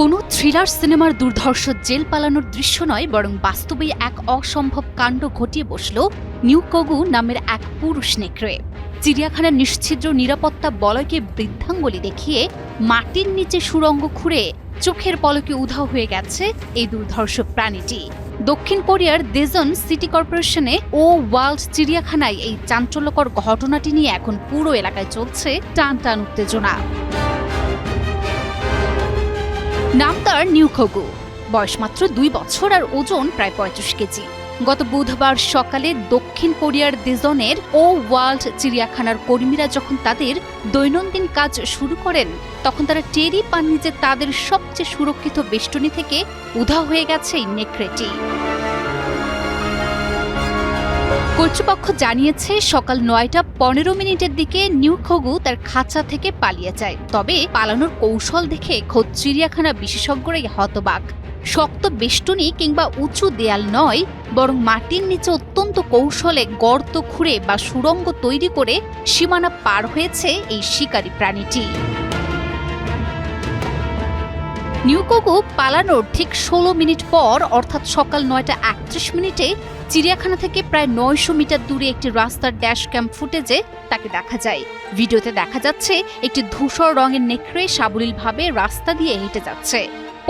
কোনো থ্রিলার সিনেমার দুর্ধর্ষ জেল পালানোর দৃশ্য নয়, বরং বাস্তবেই এক অসম্ভব কাণ্ড ঘটিয়ে বসল নিউ কগু নামের এক পুরুষ নেকড়ে। চিড়িয়াখানার নিশ্ছিদ্র নিরাপত্তা বলয়কে বৃদ্ধাঙ্গুলি দেখিয়ে মাটির নিচে সুড়ঙ্গ খুঁড়ে চোখের পলকে উধাও হয়ে গেছে এই দুর্ধর্ষ প্রাণীটি। দক্ষিণ কোরিয়ার দেজন সিটি কর্পোরেশনে ও ওয়ার্ল্ড চিড়িয়াখানায় এই চাঞ্চল্যকর ঘটনাটি নিয়ে এখন পুরো এলাকায় চলছে টান টান উত্তেজনা। নাম তার নিউ কগু, বয়স মাত্র 2 বছর আর ওজন প্রায় 35 কেজি। গত বুধবার সকালে দক্ষিণ কোরিয়ার দেজনের ও ওয়ার্ল্ড চিড়িয়াখানার কর্মীরা যখন তাদের দৈনন্দিন কাজ শুরু করেন, তখন তারা টেরই পাননি যে তাদের সবচেয়ে সুরক্ষিত বেষ্টনী থেকে উধাও হয়ে গেছে এই নেকড়েটি। কর্তৃপক্ষ জানিয়েছে সকাল 9টা 15 মিনিটের দিকে নিউ কগু তার খাঁচা থেকে পালিয়ে যায়। তবে পালানোর কৌশল দেখে খোদ চিড়িয়াখানা বিশেষজ্ঞরাই হতবাক। শক্ত বেষ্টনী কিংবা উঁচু দেয়াল নয়, বরং মাটির নিচে অত্যন্ত কৌশলে গর্ত খুঁড়ে বা সুড়ঙ্গ তৈরি করে সীমানা পার হয়েছে এই শিকারী প্রাণীটি। নিউ কগু পালানোর ঠিক 16 মিনিট পর, অর্থাৎ সকাল 9টা 31 মিনিটে চিড়িয়াখানা থেকে প্রায় 900 মিটার দূরে একটি রাস্তার ড্যাশ ক্যাম ফুটেজে তাকে দেখা যায়। ভিডিওতে দেখা যাচ্ছে একটি ধূসর রঙের নেকড়ে সাবলীলভাবে রাস্তা দিয়ে হেঁটে যাচ্ছে।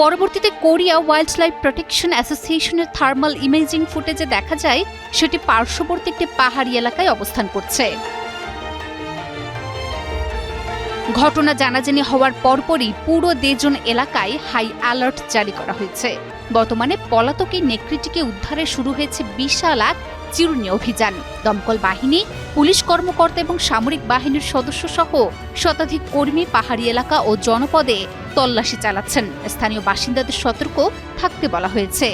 পরবর্তীতে কোরিয়া ওয়াইল্ড লাইফ প্রোটেকশন অ্যাসোসিয়েশনের থার্মাল ইমেজিং ফুটেজে দেখা যায় সেটি পার্শ্ববর্তী একটি পাহাড়ি এলাকায় অবস্থান করছে। ঘটনা জানাজানি হওয়ার পরপরই পুরো দেজন এলাকায় হাই অ্যালার্ট জারি করা হয়েছে। বর্তমানে পলাতক এই নেকড়েটিকে উদ্ধারে শুরু হয়েছে বিশাল এক চিরুনি অভিযান। দমকল বাহিনী, পুলিশ কর্মকর্তা এবং সামরিক বাহিনীর সদস্য সহ শতাধিক কর্মী পাহাড়ি এলাকা ও জনপদে তল্লাশি চালাচ্ছেন। স্থানীয় বাসিন্দাদের সতর্ক থাকতে বলা হয়েছে।